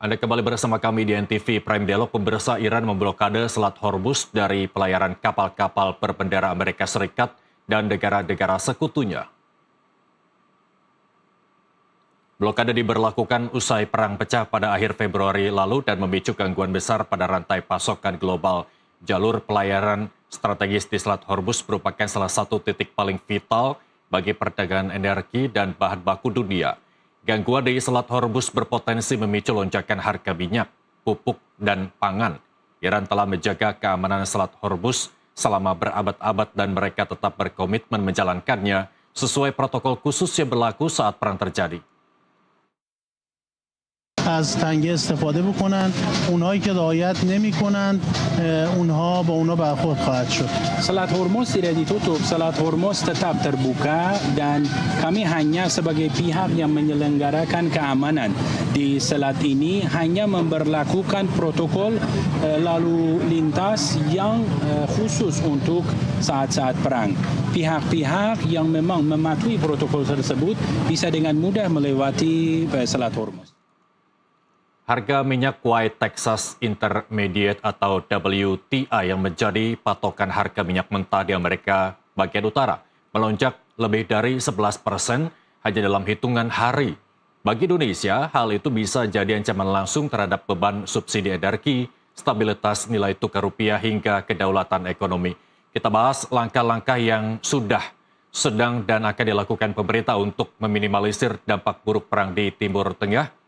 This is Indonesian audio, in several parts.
Anda kembali bersama kami di NTV Prime Dialog. Pemirsa, Iran memblokade Selat Hormuz dari pelayaran kapal-kapal berbendera Amerika Serikat dan negara-negara sekutunya. Blokade diberlakukan usai perang pecah pada akhir Februari lalu dan memicu gangguan besar pada rantai pasokan global. Jalur pelayaran strategis di Selat Hormuz merupakan salah satu titik paling vital bagi perdagangan energi dan bahan baku dunia. Gangguan di Selat Hormuz berpotensi memicu lonjakan harga minyak, pupuk, dan pangan. Iran telah menjaga keamanan Selat Hormuz selama berabad-abad dan mereka tetap berkomitmen menjalankannya sesuai protokol khusus yang berlaku saat perang terjadi. از تنگه استفاده بکنند اونهایی که رعایت نمی‌کنند اونها با اونها برخورد خواهد شد. Selat Hormuz tidak ditutup, Selat Hormuz tetap terbuka dan kami hanya sebagai pihak yang menyelenggarakan keamanan di selat ini hanya memberlakukan protokol lalu lintas yang khusus untuk saat-saat perang. Pihak-pihak yang memang mematuhi protokol tersebut bisa dengan mudah melewati Selat Hormuz. Harga minyak White Texas Intermediate atau WTI yang menjadi patokan harga minyak mentah di Amerika bagian utara melonjak lebih dari 11% hanya dalam hitungan hari. Bagi Indonesia, hal itu bisa jadi ancaman langsung terhadap beban subsidi energi, stabilitas nilai tukar rupiah hingga kedaulatan ekonomi. Kita bahas langkah-langkah yang sudah, sedang dan akan dilakukan pemerintah untuk meminimalisir dampak buruk perang di Timur Tengah.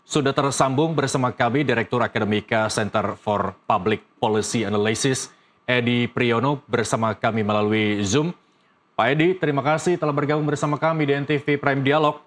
Sudah tersambung bersama kami Direktur Akademika Center for Public Policy Analysis, Edi Priyono, bersama kami melalui Zoom. Pak Edi, terima kasih telah bergabung bersama kami di NTV Prime Dialog.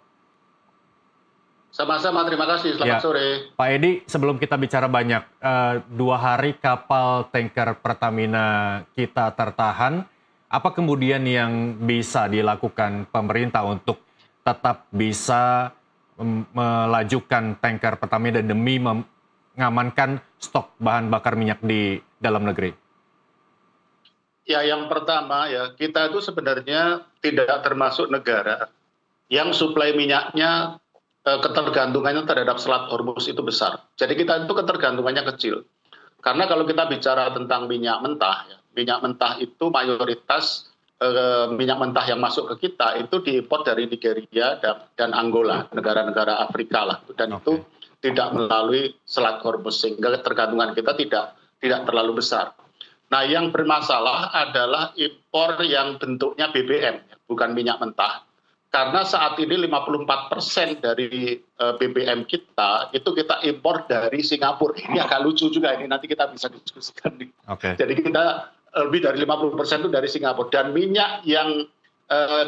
Sama-sama, terima kasih. Selamat sore. Pak Edi, sebelum kita bicara banyak, 2 hari kapal tanker Pertamina kita tertahan. Apa kemudian yang bisa dilakukan pemerintah untuk tetap bisa melajukan tanker Pertamina demi mengamankan stok bahan bakar minyak di dalam negeri? Ya, yang pertama ya, kita itu sebenarnya tidak termasuk negara yang suplai minyaknya ketergantungannya terhadap Selat Hormuz itu besar. Jadi kita itu ketergantungannya kecil. Karena kalau kita bicara tentang minyak mentah, ya, minyak mentah itu mayoritas minyak mentah yang masuk ke kita itu diimpor dari Nigeria dan Angola, negara-negara Afrika lah, dan itu tidak melalui Selat Hormuz sehingga ketergantungan kita tidak terlalu besar. Nah, yang bermasalah adalah impor yang bentuknya BBM, bukan minyak mentah. Karena saat ini 54% dari BBM kita itu kita impor dari Singapura. Ini agak lucu juga, ini nanti kita bisa diskusikan. Jadi kita lebih dari 50% itu dari Singapura, dan minyak yang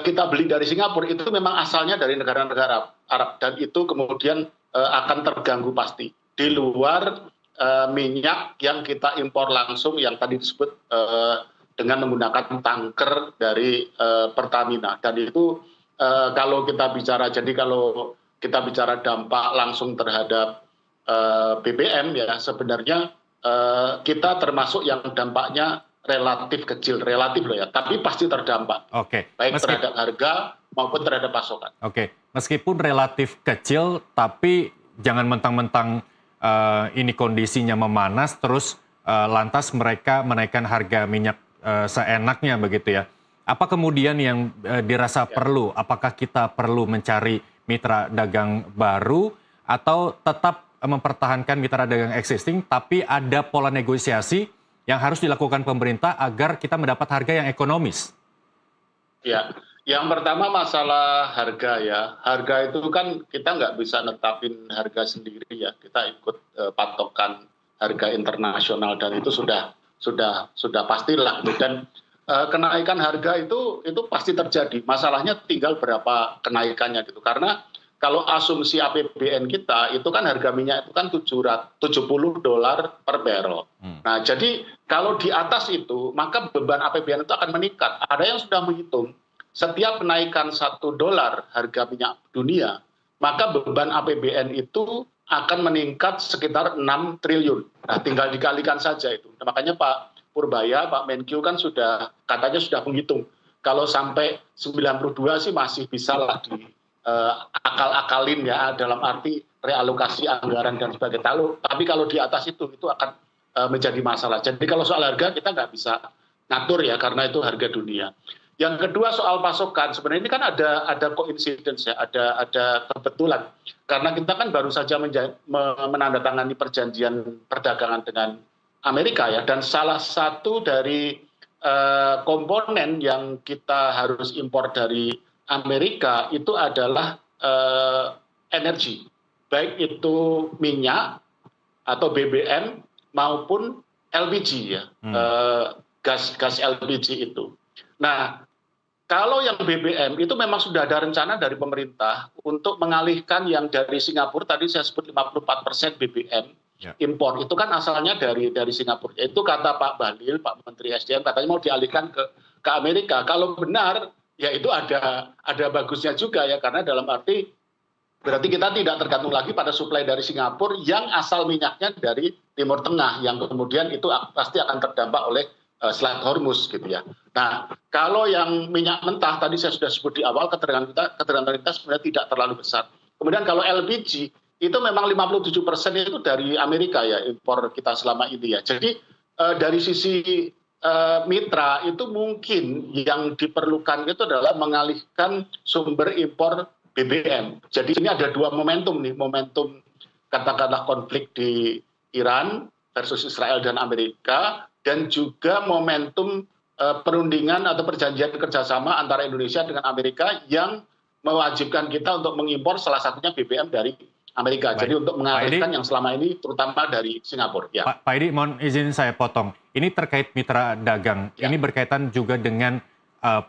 kita beli dari Singapura itu memang asalnya dari negara-negara Arab, dan itu kemudian akan terganggu pasti di luar minyak yang kita impor langsung yang tadi disebut dengan menggunakan tanker dari Pertamina. Dan itu kalau kita bicara dampak langsung terhadap BBM ya, sebenarnya kita termasuk yang dampaknya relatif kecil, relatif loh ya, tapi pasti terdampak. Baik terhadap harga maupun terhadap pasokan. Meskipun relatif kecil, tapi jangan mentang-mentang ini kondisinya memanas, terus lantas mereka menaikkan harga minyak seenaknya begitu ya. Apa kemudian yang dirasa perlu? Apakah kita perlu mencari mitra dagang baru atau tetap mempertahankan mitra dagang existing, tapi ada pola negosiasi yang harus dilakukan pemerintah agar kita mendapat harga yang ekonomis? Ya, yang pertama masalah harga ya. Harga itu kan kita nggak bisa netapin harga sendiri ya. Kita ikut patokan harga internasional, dan itu sudah pastilah. Dan kenaikan harga itu pasti terjadi. Masalahnya tinggal berapa kenaikannya gitu. Karena kalau asumsi APBN kita itu kan harga minyak itu kan $70 per barrel. Nah, jadi kalau di atas itu maka beban APBN itu akan meningkat. Ada yang sudah menghitung setiap kenaikan $1 harga minyak dunia, maka beban APBN itu akan meningkat sekitar 6 triliun. Nah, tinggal dikalikan saja itu. Nah, makanya Pak Purbaya, Pak Menkyu kan katanya sudah menghitung. Kalau sampai 92 sih masih bisa lah akal-akalin ya, dalam arti realokasi anggaran dan sebagainya. Tapi kalau di atas itu akan menjadi masalah. Jadi kalau soal harga kita nggak bisa ngatur ya, karena itu harga dunia. Yang kedua soal pasokan, sebenarnya ini kan ada coincidence ya, ada kebetulan. Karena kita kan baru saja menandatangani perjanjian perdagangan dengan Amerika ya, dan salah satu dari komponen yang kita harus impor dari Amerika itu adalah energi, baik itu minyak atau BBM maupun LPG ya, gas LPG itu. Nah, kalau yang BBM itu memang sudah ada rencana dari pemerintah untuk mengalihkan yang dari Singapura, tadi saya sebut 54% BBM impor, itu kan asalnya dari Singapura. Itu kata Pak Bahlil, Pak Menteri SDM, katanya mau dialihkan ke Amerika. Kalau benar, ya itu ada bagusnya juga ya, karena dalam arti berarti kita tidak tergantung lagi pada suplai dari Singapura yang asal minyaknya dari Timur Tengah, yang kemudian itu pasti akan terdampak oleh Selat Hormuz gitu ya. Nah, kalau yang minyak mentah tadi saya sudah sebut di awal, keterangan kita sebenarnya tidak terlalu besar. Kemudian kalau LPG itu memang 57% itu dari Amerika ya, impor kita selama ini ya. Jadi dari sisi mitra itu mungkin yang diperlukan itu adalah mengalihkan sumber impor BBM. Jadi ini ada dua momentum nih, momentum katakanlah konflik di Iran versus Israel dan Amerika, dan juga momentum perundingan atau perjanjian kerjasama antara Indonesia dengan Amerika yang mewajibkan kita untuk mengimpor salah satunya BBM dari Amerika. Baik. Jadi untuk mengalihkan yang selama ini terutama dari Singapura. Ya. Pak Edi, mohon izin saya potong. Ini terkait mitra dagang. Ya. Ini berkaitan juga dengan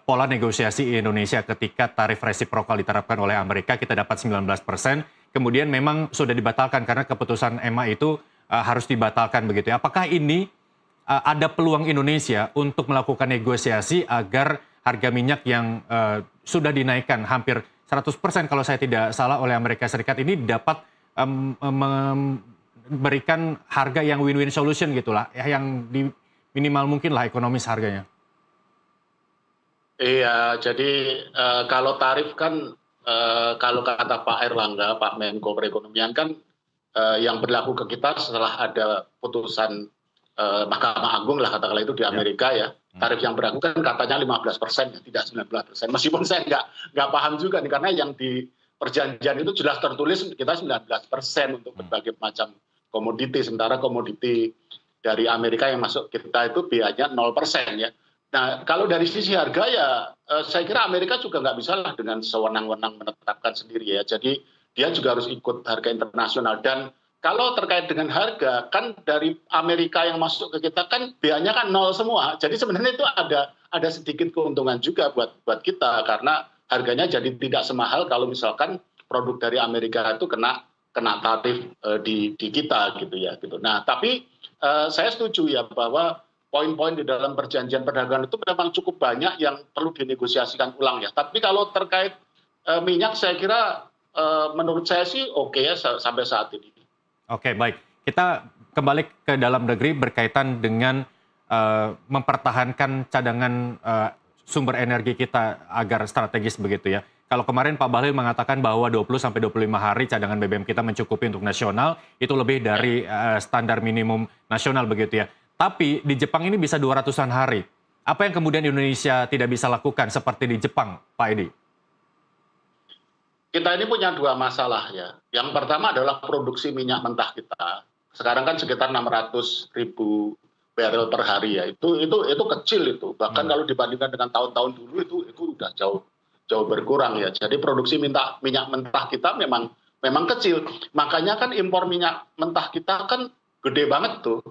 pola negosiasi Indonesia ketika tarif resiprokal diterapkan oleh Amerika, kita dapat 19%. Kemudian memang sudah dibatalkan karena keputusan EMA itu harus dibatalkan begitu ya. Apakah ini ada peluang Indonesia untuk melakukan negosiasi agar harga minyak yang sudah dinaikkan hampir 100% kalau saya tidak salah oleh Amerika Serikat ini dapat memberikan harga yang win-win solution gitulah, yang di minimal mungkin lah ekonomis harganya. Iya, jadi kalau tarif kan kalau kata Pak Erlangga, Pak Menko Perekonomian kan yang berlaku ke kita setelah ada putusan Mahkamah Agung lah katakanlah itu di Amerika ya. Tarif yang berlaku kan katanya 15% ya, tidak 19%. Meskipun saya nggak paham juga nih, karena yang di perjanjian itu jelas tertulis kita 19% untuk berbagai macam komoditi, sementara komoditi dari Amerika yang masuk kita itu biayanya 0% ya. Nah, kalau dari sisi harga ya saya kira Amerika juga nggak bisa lah dengan sewenang-wenang menetapkan sendiri ya. Jadi dia juga harus ikut harga internasional. Dan kalau terkait dengan harga, kan dari Amerika yang masuk ke kita kan biayanya kan nol semua. Jadi sebenarnya itu ada sedikit keuntungan juga buat kita, karena harganya jadi tidak semahal kalau misalkan produk dari Amerika itu kena tarif di kita gitu ya. Gitu. Nah, tapi saya setuju ya bahwa poin-poin di dalam perjanjian perdagangan itu memang cukup banyak yang perlu dinegosiasikan ulang ya. Tapi kalau terkait minyak, saya kira menurut saya sih oke ya sampai saat ini. Oke, baik. Kita kembali ke dalam negeri berkaitan dengan mempertahankan cadangan sumber energi kita agar strategis begitu ya. Kalau kemarin Pak Bahlil mengatakan bahwa 20-25 hari cadangan BBM kita mencukupi untuk nasional, itu lebih dari standar minimum nasional begitu ya. Tapi di Jepang ini bisa 200-an hari. Apa yang kemudian Indonesia tidak bisa lakukan seperti di Jepang, Pak Edi? Kita ini punya dua masalah ya. Yang pertama adalah produksi minyak mentah kita. Sekarang kan sekitar 600.000 barrel per hari ya. Itu kecil itu. Bahkan kalau dibandingkan dengan tahun-tahun dulu itu udah jauh berkurang ya. Jadi produksi minyak mentah kita memang kecil. Makanya kan impor minyak mentah kita kan gede banget tuh,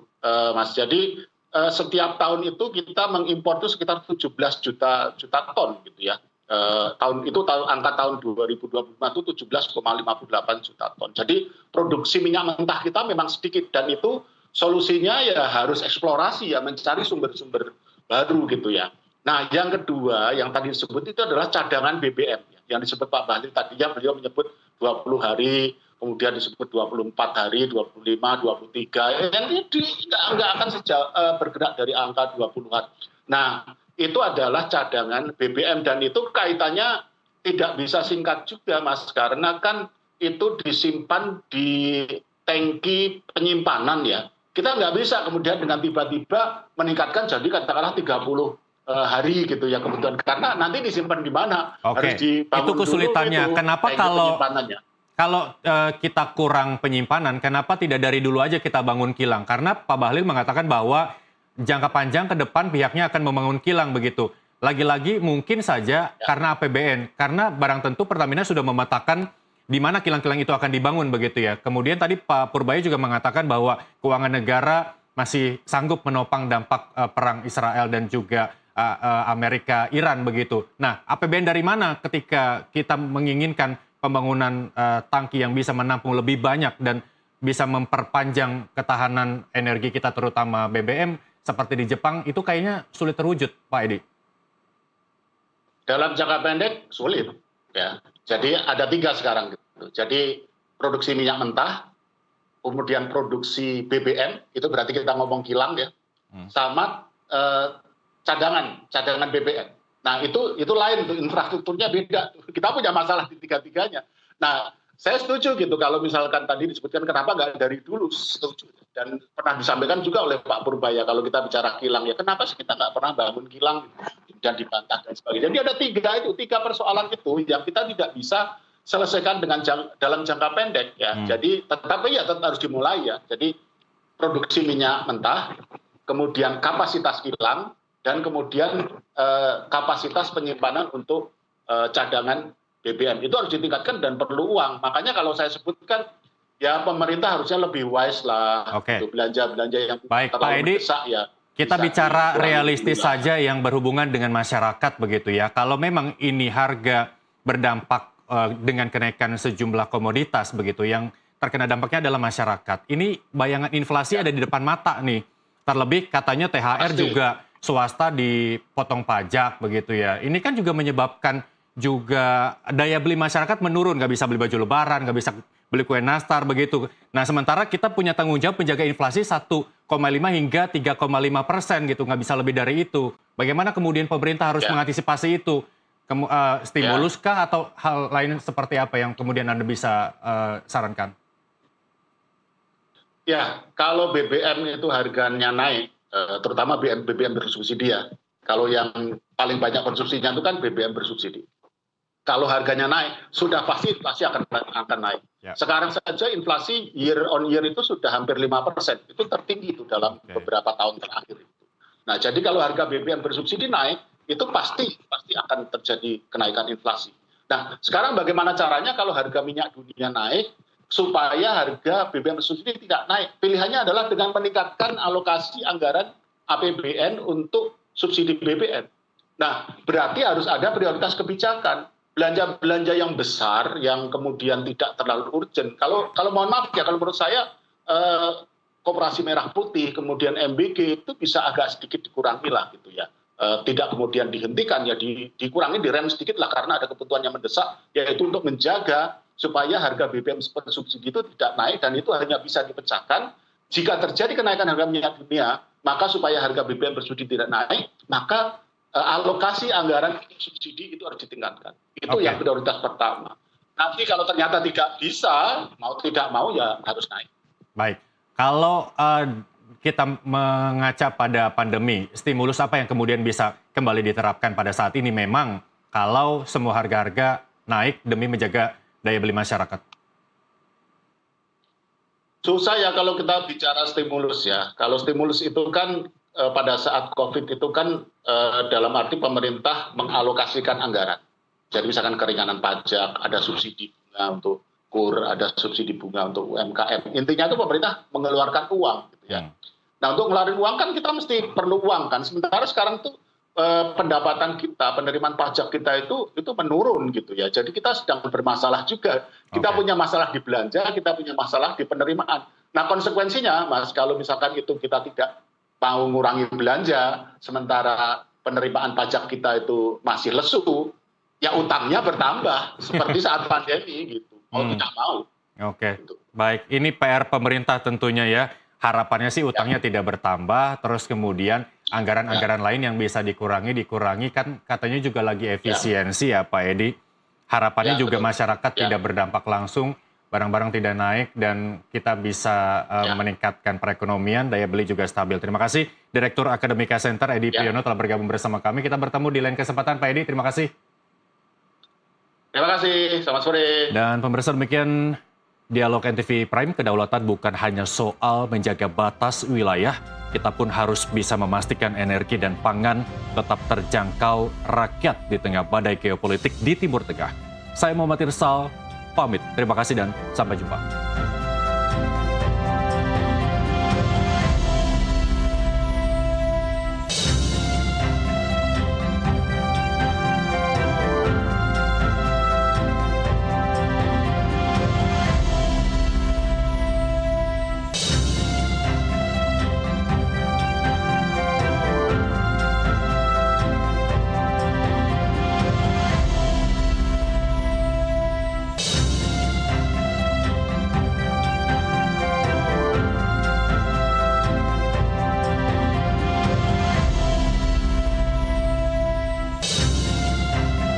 Mas. Jadi setiap tahun itu kita mengimpor itu sekitar 17 juta ton gitu ya. Angka tahun 2025 itu 17,58 juta ton. Jadi produksi minyak mentah kita memang sedikit, dan itu solusinya ya harus eksplorasi ya, mencari sumber-sumber baru gitu ya. Nah, yang kedua yang tadi disebut itu adalah cadangan BBM ya. Yang disebut Pak Bahlil tadinya beliau menyebut 20 hari, kemudian disebut 24 hari, 25, 23. Yang ini nggak akan bergerak dari angka 20-an. Nah, itu adalah cadangan BBM, dan itu kaitannya tidak bisa singkat juga, Mas, karena kan itu disimpan di tangki penyimpanan ya. Kita nggak bisa kemudian dengan tiba-tiba meningkatkan jadi katakanlah 30 hari gitu ya kebutuhan, karena nanti disimpan di mana, harus Oke, dibangun itu kesulitannya. dulu itu Kenapa tangki kalau penyimpanannya. kita kurang penyimpanan, kenapa tidak dari dulu aja kita bangun kilang? Karena Pak Bahlil mengatakan bahwa jangka panjang ke depan pihaknya akan membangun kilang begitu. Lagi-lagi mungkin saja karena APBN, karena barang tentu Pertamina sudah memetakan di mana kilang-kilang itu akan dibangun begitu ya. Kemudian tadi Pak Purbaya juga mengatakan bahwa keuangan negara masih sanggup menopang dampak perang Israel dan juga Amerika Iran begitu. Nah, APBN dari mana ketika kita menginginkan pembangunan tangki yang bisa menampung lebih banyak dan bisa memperpanjang ketahanan energi kita terutama BBM seperti di Jepang, itu kayaknya sulit terwujud, Pak Edi. Dalam jangka pendek sulit ya. Jadi ada 3 sekarang gitu. Jadi produksi minyak mentah, kemudian produksi BBM, itu berarti kita ngomong kilang ya, sama cadangan BBM. Nah itu lain tuh, infrastrukturnya beda. Kita punya masalah di 3-tiganya. Nah saya setuju gitu kalau misalkan tadi disebutkan kenapa nggak dari dulu, setuju. Dan pernah disampaikan juga oleh Pak Purbaya kalau kita bicara kilang ya, kenapa sih kita nggak pernah bangun kilang dan dibantah dan sebagainya. Jadi ada 3 persoalan itu yang kita tidak bisa selesaikan dalam jangka pendek ya. Jadi tetapi ya tetap harus dimulai ya. Jadi produksi minyak mentah, kemudian kapasitas kilang, dan kemudian kapasitas penyimpanan untuk cadangan BBM. Itu harus ditingkatkan dan perlu uang. Makanya kalau saya sebutkan ya pemerintah harusnya lebih wise lah. Oke. Untuk belanja-belanja yang Baik, Pak terlalu Edi, mendesak ya. kita bisa bicara dikurangi realistis dulu lah. saja yang berhubungan dengan masyarakat begitu ya. Kalau memang ini harga berdampak dengan kenaikan sejumlah komoditas begitu, yang terkena dampaknya adalah masyarakat. Ini bayangan inflasi ada di depan mata nih. Terlebih katanya THR Pasti. juga swasta dipotong pajak begitu ya. Ini kan juga menyebabkan juga daya beli masyarakat menurun, nggak bisa beli baju lebaran, nggak bisa beli kue nastar begitu. Nah sementara kita punya tanggung jawab menjaga inflasi 1,5 hingga 3,5% gitu, nggak bisa lebih dari itu. Bagaimana kemudian pemerintah harus mengantisipasi itu? Stimulus kah atau hal lain seperti apa yang kemudian Anda bisa sarankan? Ya, kalau BBM itu harganya naik, terutama BBM bersubsidi ya. Kalau yang paling banyak konsumsinya itu kan BBM bersubsidi. Kalau harganya naik, sudah pasti inflasi akan naik. Ya. Sekarang saja inflasi year on year itu sudah hampir 5%. Itu tertinggi itu dalam beberapa tahun terakhir itu. Nah, jadi kalau harga BBM bersubsidi naik, itu pasti akan terjadi kenaikan inflasi. Nah, sekarang bagaimana caranya kalau harga minyak dunia naik, supaya harga BBM bersubsidi tidak naik? Pilihannya adalah dengan meningkatkan alokasi anggaran APBN untuk subsidi BBM. Nah, berarti harus ada prioritas kebijakan. Belanja-belanja yang besar, yang kemudian tidak terlalu urgent. Kalau mohon maaf ya, kalau menurut saya Koperasi Merah Putih, kemudian MBG itu bisa agak sedikit dikurangi lah gitu ya. Tidak kemudian dihentikan ya, dikurangi, direm sedikit lah karena ada kebutuhan yang mendesak, yaitu untuk menjaga supaya harga BBM bersubsidi itu tidak naik, dan itu hanya bisa dipecahkan jika terjadi kenaikan harga minyak dunia, maka supaya harga BBM bersubsidi tidak naik, maka alokasi anggaran subsidi itu harus ditingkatkan. Itu yang prioritas pertama. Nanti kalau ternyata tidak bisa, mau tidak mau ya harus naik. Baik, kalau kita mengaca pada pandemi, stimulus apa yang kemudian bisa kembali diterapkan pada saat ini memang kalau semua harga-harga naik demi menjaga daya beli masyarakat? Susah ya kalau kita bicara stimulus ya. Kalau stimulus itu kan pada saat COVID itu kan dalam arti pemerintah mengalokasikan anggaran. Jadi misalkan keringanan pajak, ada subsidi bunga untuk KUR, ada subsidi bunga untuk UMKM. Intinya itu pemerintah mengeluarkan uang gitu ya. Nah, untuk ngeluarin uang kan kita mesti perlu uang kan. Sementara sekarang tuh pendapatan kita, penerimaan pajak kita itu menurun gitu ya. Jadi kita sedang bermasalah juga. Kita punya masalah di belanja, kita punya masalah di penerimaan. Nah, konsekuensinya Mas, kalau misalkan itu kita tidak mau mengurangi belanja, sementara penerimaan pajak kita itu masih lesu, ya utangnya bertambah seperti saat pandemi gitu. Mau tidak mau. Oke, Gitu. baik. Ini PR pemerintah tentunya ya. Harapannya sih utangnya tidak bertambah, terus kemudian anggaran-anggaran lain yang bisa dikurangi kan katanya juga lagi efisiensi ya Pak Edi. harapannya Ya, juga betul. masyarakat Ya. tidak berdampak langsung, barang-barang tidak naik, dan kita bisa Ya. meningkatkan perekonomian, daya beli juga stabil. Terima kasih Direktur Akademika Center Edi Ya. Priyono telah bergabung bersama kami. Kita bertemu di lain kesempatan, Pak Edi. Terima kasih. Terima kasih, selamat sore. Dan pemirsa, demikian Dialog NTV Prime. Kedaulatan bukan hanya soal menjaga batas wilayah, kita pun harus bisa memastikan energi dan pangan tetap terjangkau rakyat di tengah badai geopolitik di Timur Tengah. Saya Muhammad Irsal, pamit. Terima kasih dan sampai jumpa.